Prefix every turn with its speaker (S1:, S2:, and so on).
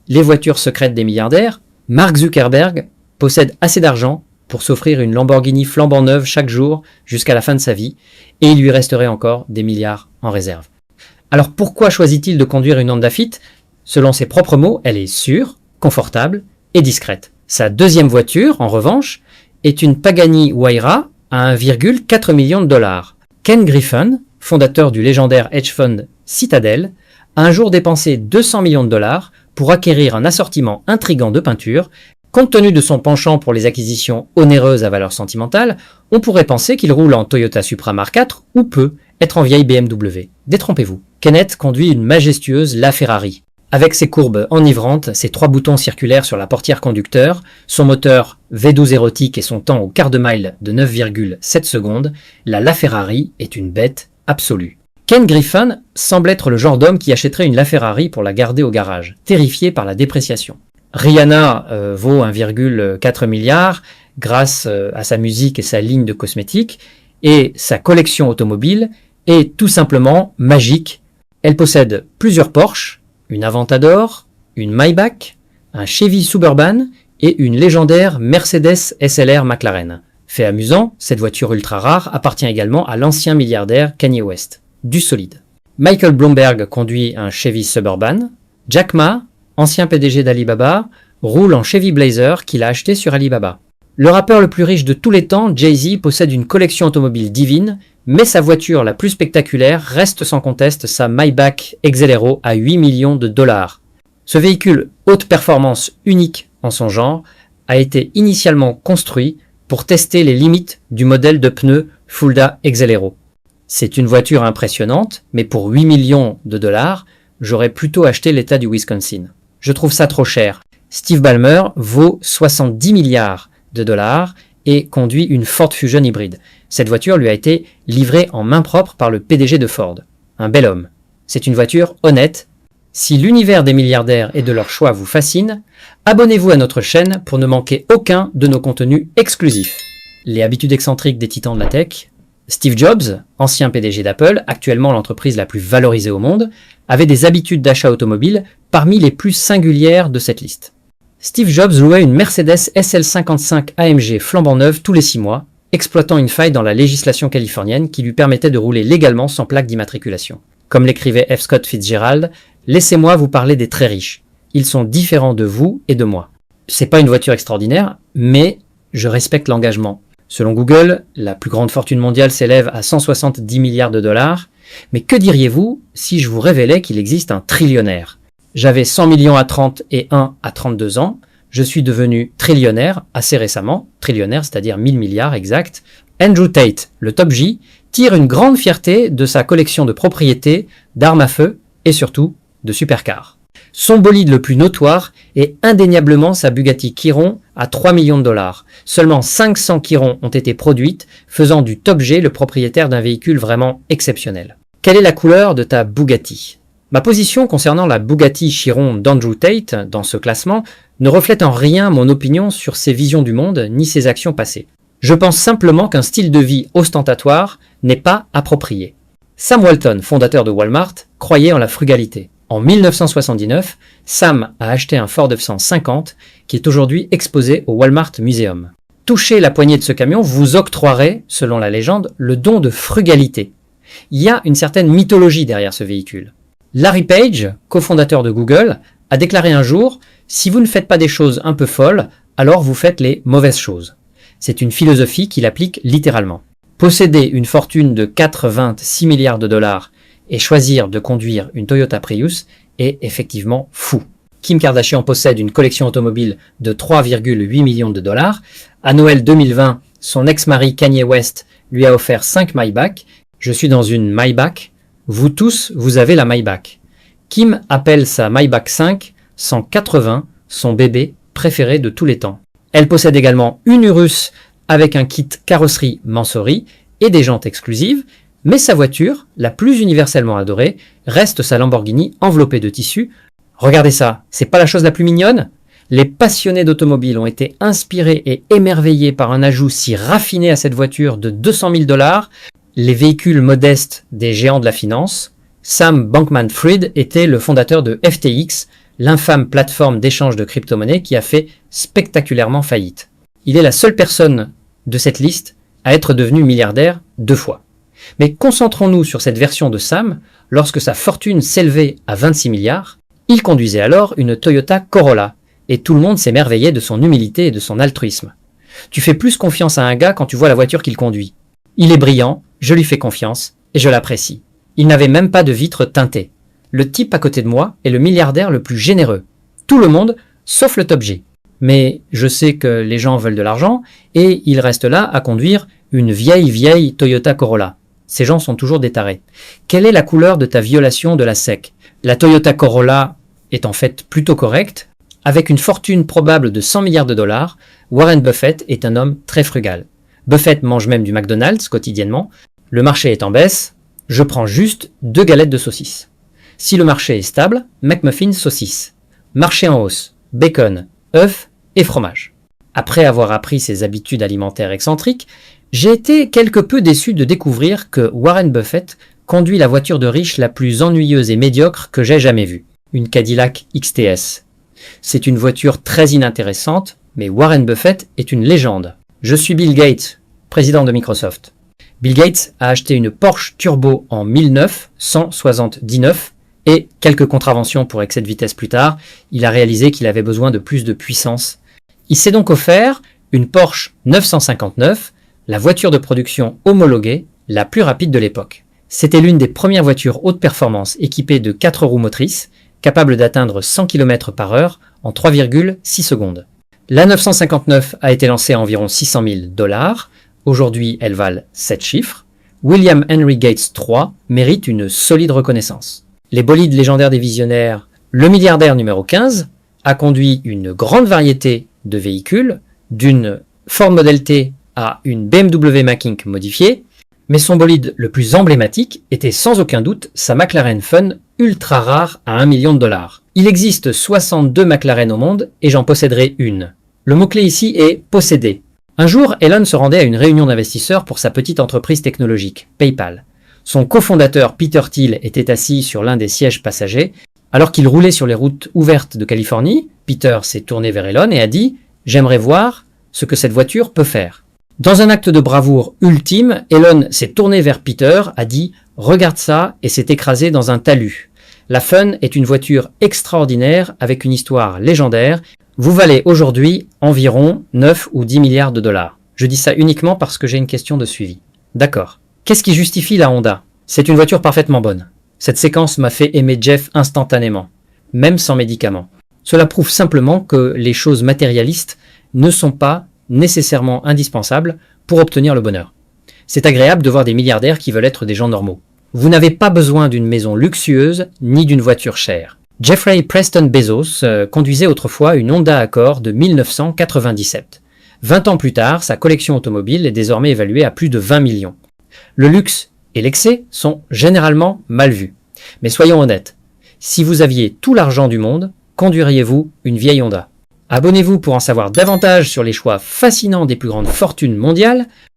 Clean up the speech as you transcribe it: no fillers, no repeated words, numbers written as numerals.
S1: les voitures secrètes des milliardaires, Mark Zuckerberg possède assez d'argent pour s'offrir une Lamborghini flambant neuve chaque jour jusqu'à la fin de sa vie, et il lui resterait encore des milliards en réserve. Alors pourquoi choisit-il de conduire une Honda Fit? Selon ses propres mots, elle est sûre, confortable et discrète. Sa deuxième voiture, en revanche, est une Pagani Huayra à 1,4 million de dollars. Ken Griffin, fondateur du légendaire hedge fund Citadel, a un jour dépensé 200 millions de dollars pour acquérir un assortiment intrigant de peintures. Compte tenu de son penchant pour les acquisitions onéreuses à valeur sentimentale, on pourrait penser qu'il roule en Toyota Supra Mark IV ou peut être en vieille BMW. Détrompez-vous. Kenneth conduit une majestueuse LaFerrari. Avec ses courbes enivrantes, ses 3 boutons circulaires sur la portière conducteur, son moteur V12 érotique et son temps au quart de mile de 9,7 secondes, la LaFerrari est une bête absolue. Ken Griffin semble être le genre d'homme qui achèterait une LaFerrari pour la garder au garage, terrifié par la dépréciation. Rihanna vaut 1,4 milliard grâce à sa musique et sa ligne de cosmétiques, et sa collection automobile est tout simplement magique. Elle possède plusieurs Porsche, une Aventador, une Maybach, un Chevy Suburban et une légendaire Mercedes SLR McLaren. Fait amusant, cette voiture ultra rare appartient également à l'ancien milliardaire Kanye West. Du solide. Michael Bloomberg conduit un Chevy Suburban. Jack Ma, ancien PDG d'Alibaba, roule en Chevy Blazer qu'il a acheté sur Alibaba. Le rappeur le plus riche de tous les temps, Jay-Z, possède une collection automobile divine, mais sa voiture la plus spectaculaire reste sans conteste sa Maybach Exelero à 8 millions de dollars. Ce véhicule haute performance unique en son genre a été initialement construit pour tester les limites du modèle de pneus Fulda Exelero. C'est une voiture impressionnante, mais pour 8 millions de dollars, j'aurais plutôt acheté l'État du Wisconsin. Je trouve ça trop cher. Steve Ballmer vaut 70 milliards de dollars et conduit une Ford Fusion hybride. Cette voiture lui a été livrée en main propre par le PDG de Ford. Un bel homme. C'est une voiture honnête. Si l'univers des milliardaires et de leur choix vous fascine, abonnez-vous à notre chaîne pour ne manquer aucun de nos contenus exclusifs. Les habitudes excentriques des titans de la tech. Steve Jobs, ancien PDG d'Apple, actuellement l'entreprise la plus valorisée au monde, avait des habitudes d'achat automobile parmi les plus singulières de cette liste. Steve Jobs louait une Mercedes SL55 AMG flambant neuve tous les 6 mois, exploitant une faille dans la législation californienne qui lui permettait de rouler légalement sans plaque d'immatriculation. Comme l'écrivait F. Scott Fitzgerald, « Laissez-moi vous parler des très riches. Ils sont différents de vous et de moi. C'est pas une voiture extraordinaire, mais je respecte l'engagement. » Selon Google, la plus grande fortune mondiale s'élève à 170 milliards de dollars. Mais que diriez-vous si je vous révélais qu'il existe un trillionnaire? J'avais 100 millions à 30 et 1 à 32 ans. Je suis devenu trillionnaire assez récemment. Trillionnaire, c'est-à-dire 1000 milliards exact. Andrew Tate, le top J, tire une grande fierté de sa collection de propriétés, d'armes à feu et surtout de supercars. Son bolide le plus notoire est indéniablement sa Bugatti Chiron à 3 millions de dollars. Seulement 500 Chiron ont été produites, faisant du top G le propriétaire d'un véhicule vraiment exceptionnel. Quelle est la couleur de ta Bugatti? Ma position concernant la Bugatti Chiron d'Andrew Tate dans ce classement ne reflète en rien mon opinion sur ses visions du monde ni ses actions passées. Je pense simplement qu'un style de vie ostentatoire n'est pas approprié. Sam Walton, fondateur de Walmart, croyait en la frugalité. En 1979, Sam a acheté un Ford F-150 qui est aujourd'hui exposé au Walmart Museum. Touchez la poignée de ce camion, vous octroierez, selon la légende, le don de frugalité. Il y a une certaine mythologie derrière ce véhicule. Larry Page, cofondateur de Google, a déclaré un jour « Si vous ne faites pas des choses un peu folles, alors vous faites les mauvaises choses ». C'est une philosophie qu'il applique littéralement. Posséder une fortune de 4,26 milliards de dollars et choisir de conduire une Toyota Prius est effectivement fou. Kim Kardashian possède une collection automobile de 3,8 millions de dollars. À Noël 2020, son ex-mari Kanye West lui a offert 5 Maybach. Je suis dans une Maybach. Vous tous, vous avez la Maybach. Kim appelle sa Maybach 5 180 son bébé préféré de tous les temps. Elle possède également une Urus avec un kit carrosserie Mansory et des jantes exclusives, mais sa voiture, la plus universellement adorée, reste sa Lamborghini enveloppée de tissu. Regardez ça, c'est pas la chose la plus mignonne? Les passionnés d'automobile ont été inspirés et émerveillés par un ajout si raffiné à cette voiture de 200 000 $. Les véhicules modestes des géants de la finance. Sam Bankman-Fried était le fondateur de FTX, l'infâme plateforme d'échange de crypto-monnaies qui a fait spectaculairement faillite. Il est la seule personne de cette liste à être devenu milliardaire 2 fois. Mais concentrons-nous sur cette version de Sam. Lorsque sa fortune s'élevait à 26 milliards, il conduisait alors une Toyota Corolla, et tout le monde s'émerveillait de son humilité et de son altruisme. Tu fais plus confiance à un gars quand tu vois la voiture qu'il conduit. Il est brillant, je lui fais confiance, et je l'apprécie. Il n'avait même pas de vitres teintées. Le type à côté de moi est le milliardaire le plus généreux. Tout le monde, sauf le top G. Mais je sais que les gens veulent de l'argent, et il reste là à conduire une vieille Toyota Corolla. Ces gens sont toujours des tarés. Quelle est la couleur de ta violation de la SEC? La Toyota Corolla est en fait plutôt correcte. Avec une fortune probable de 100 milliards de dollars, Warren Buffett est un homme très frugal. Buffett mange même du McDonald's quotidiennement. Le marché est en baisse, je prends juste 2 galettes de saucisses. Si le marché est stable, McMuffin saucisse. Marché en hausse, bacon, œufs et fromage. Après avoir appris ses habitudes alimentaires excentriques, j'ai été quelque peu déçu de découvrir que Warren Buffett conduit la voiture de riche la plus ennuyeuse et médiocre que j'ai jamais vue, une Cadillac XTS. C'est une voiture très inintéressante, mais Warren Buffett est une légende. Je suis Bill Gates, président de Microsoft. Bill Gates a acheté une Porsche Turbo en 1979 et quelques contraventions pour excès de vitesse plus tard, il a réalisé qu'il avait besoin de plus de puissance. Il s'est donc offert une Porsche 959, la voiture de production homologuée la plus rapide de l'époque. C'était l'une des premières voitures haute performance équipées de 4 roues motrices, capable d'atteindre 100 km/h en 3,6 secondes. La 959 a été lancée à environ 600 000 $. Aujourd'hui, elles valent 7 chiffres. William Henry Gates III mérite une solide reconnaissance. Les bolides légendaires des visionnaires, le milliardaire numéro 15 a conduit une grande variété de véhicules, d'une Ford Model T à une BMW Mach-E modifiée, mais son bolide le plus emblématique était sans aucun doute sa McLaren Fun ultra rare à $1 million. Il existe 62 McLaren au monde et j'en posséderai une. Le mot-clé ici est posséder. Un jour, Elon se rendait à une réunion d'investisseurs pour sa petite entreprise technologique, PayPal. Son cofondateur Peter Thiel était assis sur l'un des sièges passagers. Alors qu'il roulait sur les routes ouvertes de Californie, Peter s'est tourné vers Elon et a dit « J'aimerais voir ce que cette voiture peut faire ». Dans un acte de bravoure ultime, Elon s'est tourné vers Peter, a dit « Regarde ça » et s'est écrasé dans un talus. La Fun est une voiture extraordinaire avec une histoire légendaire. Vous valez aujourd'hui environ 9 ou 10 milliards de dollars. Je dis ça uniquement parce que j'ai une question de suivi. D'accord. Qu'est-ce qui justifie la Honda? C'est une voiture parfaitement bonne. Cette séquence m'a fait aimer Jeff instantanément, même sans médicaments. Cela prouve simplement que les choses matérialistes ne sont pas nécessairement indispensables pour obtenir le bonheur. C'est agréable de voir des milliardaires qui veulent être des gens normaux. Vous n'avez pas besoin d'une maison luxueuse ni d'une voiture chère. Jeffrey Preston Bezos conduisait autrefois une Honda Accord de 1997. 20 ans plus tard, sa collection automobile est désormais évaluée à plus de 20 millions. Le luxe et l'excès sont généralement mal vus. Mais soyons honnêtes, si vous aviez tout l'argent du monde, conduiriez-vous une vieille Honda? Abonnez-vous pour en savoir davantage sur les choix fascinants des plus grandes fortunes mondiales.